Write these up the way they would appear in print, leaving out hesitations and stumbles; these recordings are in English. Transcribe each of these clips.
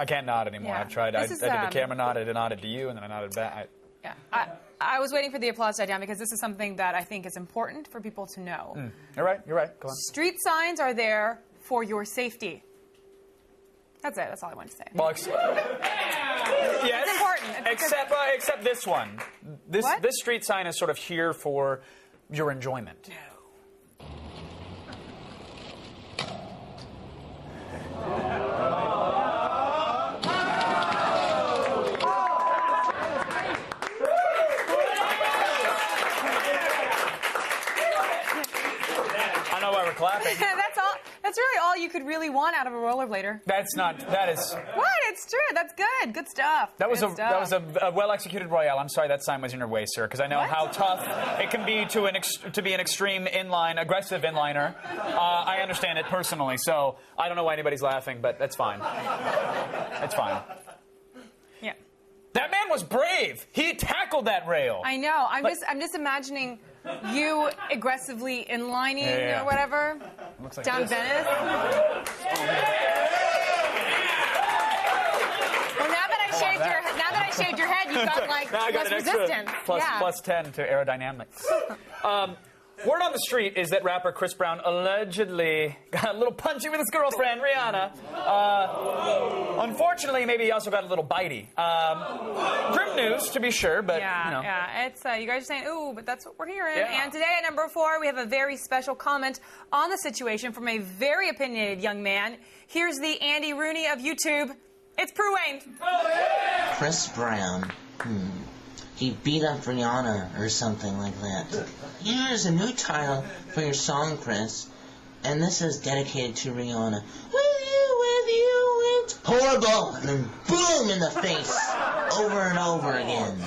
I can't nod anymore. Yeah. I've tried. I did the camera nod. I nodded to you, and then I nodded back. Yeah. I was waiting for the applause to die down because this is something that I think is important for people to know. You're right. You're right. Go on. Street signs are there for your safety. That's it. That's all I wanted to say. Well, yes. It's important. Except this one. This street sign is sort of here for your enjoyment. I know why we're clapping. That's all. That's really all you could really want out of a rollerblader. That is. What? It's true. That's good. Good stuff. That was a well-executed royale. I'm sorry that sign was in your way, sir, because I know how tough it can be to be an extreme aggressive inliner. I understand it personally, so I don't know why anybody's laughing, but that's fine. It's fine. Yeah. That man was brave. He tackled that rail. I know. I'm just imagining you aggressively inlining or whatever looks like down this. Venice. Well, now that I shaved your head, you've got like less resistance. Plus 10 to aerodynamics. Word on the street is that rapper Chris Brown allegedly got a little punchy with his girlfriend, Rihanna. Unfortunately, maybe he also got a little bitey. Grim news, to be sure, but, you know. Yeah, it's, you guys are saying, ooh, but that's what we're hearing. Yeah. And today at number 4, we have a very special comment on the situation from a very opinionated young man. Here's the Andy Rooney of YouTube. It's Prue Wayne. Chris Brown. He beat up Rihanna or something like that. Here's a new title for your song, Chris, and this is dedicated to Rihanna. With you, it's horrible, and then boom in the face, over and over again.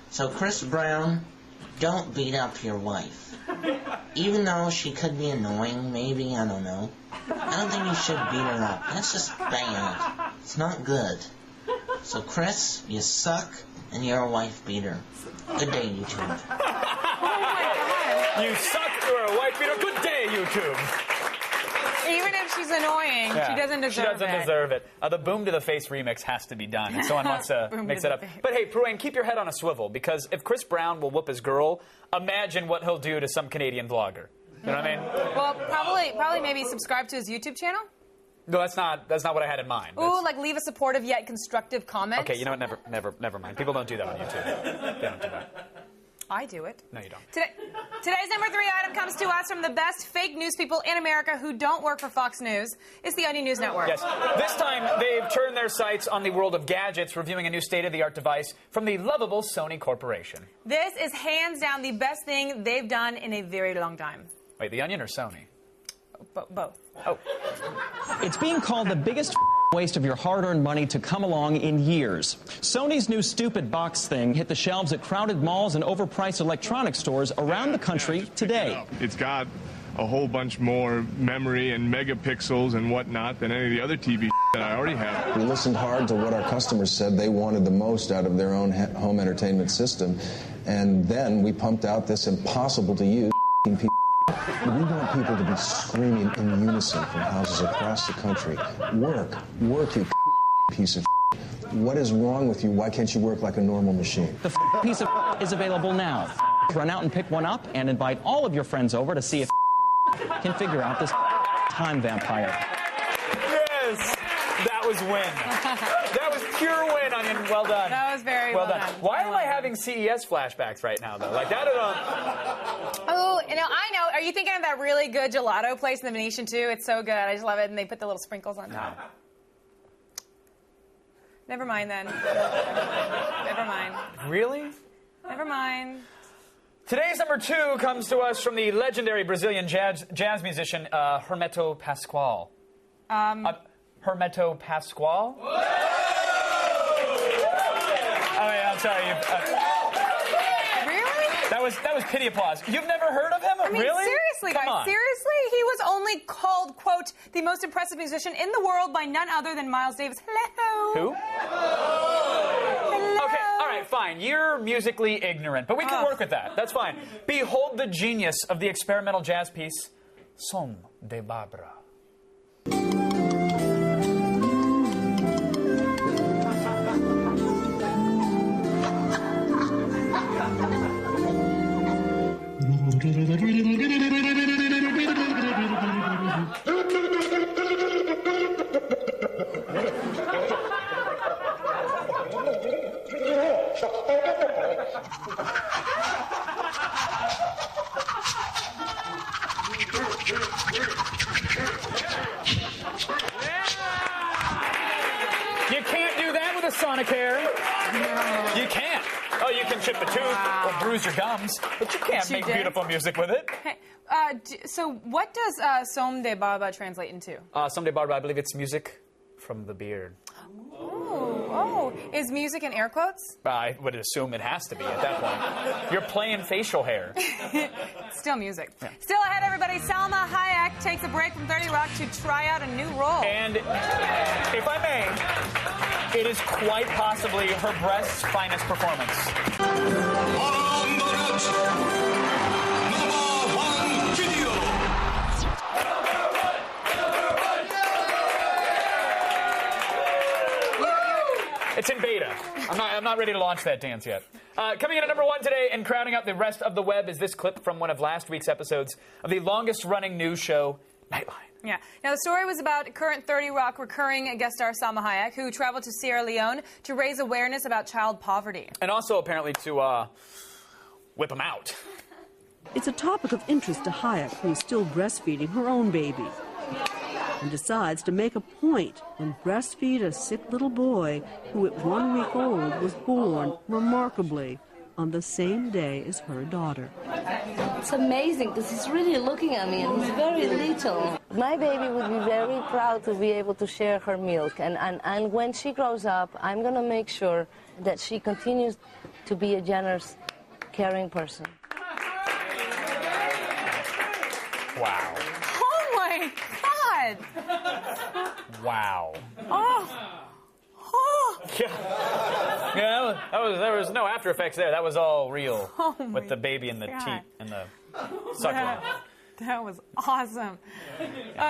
So Chris Brown, don't beat up your wife. Even though she could be annoying, maybe, I don't know. I don't think you should beat her up. That's just bad. It's not good. So Chris, you suck. And you're a wife beater. Good day, YouTube. You suck, you're a wife beater. Good day, YouTube. Even if she's annoying, she doesn't deserve it. She doesn't deserve it. The Boom to the Face remix has to be done. And someone wants to mix it up. But hey, Prue Wayne, keep your head on a swivel, because if Chris Brown will whoop his girl, imagine what he'll do to some Canadian vlogger. You know what I mean? Well, probably maybe subscribe to his YouTube channel. No, that's not what I had in mind. Ooh, like leave a supportive yet constructive comment. Okay, you know what? Never mind. People don't do that on YouTube. They don't do that. I do it. No, you don't. Today's number 3 item comes to us from the best fake news people in America who don't work for Fox News. It's the Onion News Network. Yes. This time, they've turned their sights on the world of gadgets, reviewing a new state-of-the-art device from the lovable Sony Corporation. This is hands down the best thing they've done in a very long time. Wait, the Onion or Sony? Both. Oh. It's being called the biggest waste of your hard-earned money to come along in years. Sony's new stupid box thing hit the shelves at crowded malls and overpriced electronics stores around the country today. It's got a whole bunch more memory and megapixels and whatnot than any of the other TV that I already have. We listened hard to what our customers said they wanted the most out of their own home entertainment system, and then we pumped out this impossible-to-use piece. We want people to be screaming in unison from houses across the country. Work, you piece of What is wrong with you? Why can't you work like a normal machine? The piece of is available now. Run out and pick one up and invite all of your friends over to see if can figure out this time vampire. Yes! That was win. That was pure win, Onion. Well done. That was very well done. Why am I having CES flashbacks right now, though? Like, that Oh, I know. Are you thinking of that really good gelato place in the Venetian, too? It's so good. I just love it. And they put the little sprinkles on top. Never mind, then. Never mind. Really? Never mind. Today's number 2 comes to us from the legendary Brazilian jazz musician, Hermeto Pascoal. Hermeto Pascoal? Oh, yeah, I'm sorry. Really? That that was pity applause. You've never heard of him? I mean, really? seriously, Come guys, on. seriously? He was only called, quote, the most impressive musician in the world by none other than Miles Davis. Hello. Who? Hello. Okay, all right, fine. You're musically ignorant, but we can work with that. That's fine. Behold the genius of the experimental jazz piece, Som de Barbara. You can't do that with a sonic hair. No. You can't. Oh, you can chip a tooth or bruise your gums, but you can't make beautiful music with it. Hey, so what does Som de Barba translate into? Som de Barbara, I believe it's music from the beard. Oh, is music in air quotes? I would assume it has to be at that point. You're playing facial hair. Still music. Yeah. Still ahead, everybody. Salma Hayek takes a break from 30 Rock to try out a new role. And if I may, it is quite possibly her breast's finest performance. On the net, #1 video. It's in beta. I'm not ready to launch that dance yet. Coming in at #1 today and crowding out the rest of the web is this clip from one of last week's episodes of the longest-running news show, Nightline. Yeah. Now, the story was about current 30 Rock recurring guest star Salma Hayek, who traveled to Sierra Leone to raise awareness about child poverty. And also, apparently, to whip them out. It's a topic of interest to Hayek, who is still breastfeeding her own baby, and decides to make a point and breastfeed a sick little boy who at 1 week old was born, remarkably, on the same day as her daughter. It's amazing because he's really looking at me and he's very little. My baby would be very proud to be able to share her milk, and when she grows up, I'm going to make sure that she continues to be a generous, caring person. Wow. Oh, my God. Wow. Oh. Oh. Yeah, there was no after effects there. That was all real. Oh with the baby and the God. teat and the suckling. That was awesome.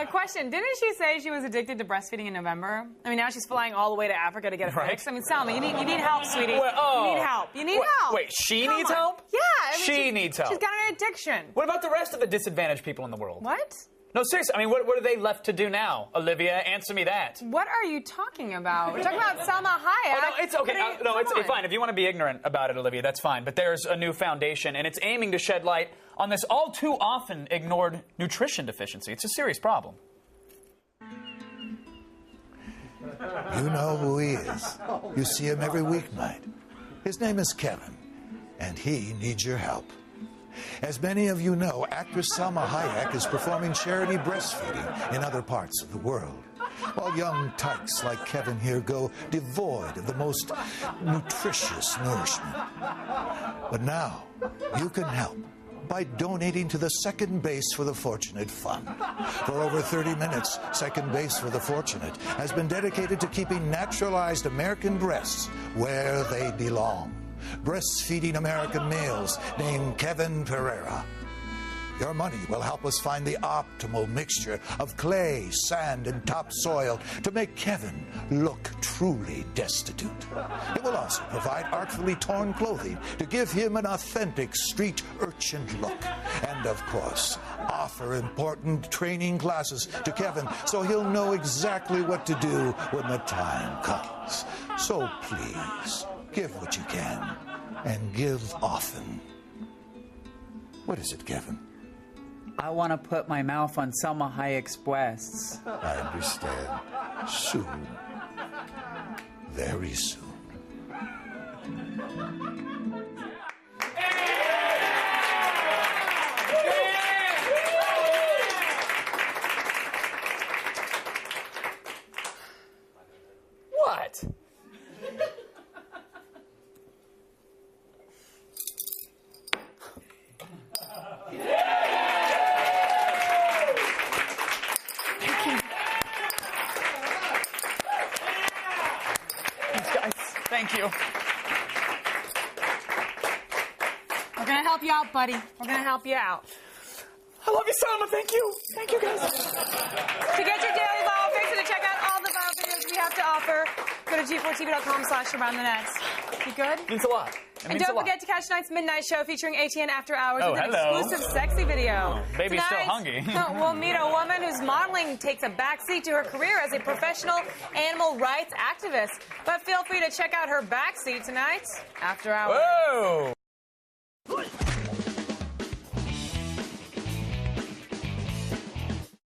Question, didn't she say she was addicted to breastfeeding in November? I mean, now she's flying all the way to Africa to get it fixed. I mean, Salma, you need help, sweetie. Well, You need help. You need help. Wait, she Come needs on. help? Yeah. I mean, She needs help. She's got an addiction. What about the rest of the disadvantaged people in the world? What? No, seriously. I mean, what are they left to do now? Olivia, answer me that. What are you talking about? We're talking about Salma Hayek. Oh, no, it's okay. It's fine. If you want to be ignorant about it, Olivia, that's fine. But there's a new foundation, and it's aiming to shed light on this all too often ignored nutrition deficiency. It's a serious problem. You know who he is. You see him every weeknight. His name is Kevin, and he needs your help. As many of you know, actress Salma Hayek is performing charity breastfeeding in other parts of the world, while young tykes like Kevin here go devoid of the most nutritious nourishment. But now, you can help by donating to the Second Base for the Fortunate Fund. For over 30 minutes, Second Base for the Fortunate has been dedicated to keeping naturalized American breasts where they belong. Breastfeeding American males named Kevin Pereira. Your money will help us find the optimal mixture of clay, sand, and topsoil to make Kevin look truly destitute. It will also provide artfully torn clothing to give him an authentic street urchin look. And, of course, offer important training classes to Kevin so he'll know exactly what to do when the time comes. So please, give what you can, and give often. What is it, Kevin? I want to put my mouth on Salma Hayek's breasts. I understand. Soon. Very soon. What? Thank you. We're going to help you out, buddy. We're going to help you out. I love you, Salma. Thank you. Thank you, guys. To get your daily viral fix and to check out all the viral videos we have to offer, go to g4tv.com/aroundthenets. You good? Means a lot. And don't forget to catch tonight's midnight show featuring ATN After Hours with an hello. exclusive sexy video. Baby's still Tonight, hungry. We'll meet a woman whose modeling takes a backseat to her career as a professional animal rights activist. But feel free to check out her backseat tonight, After Hours. Whoa!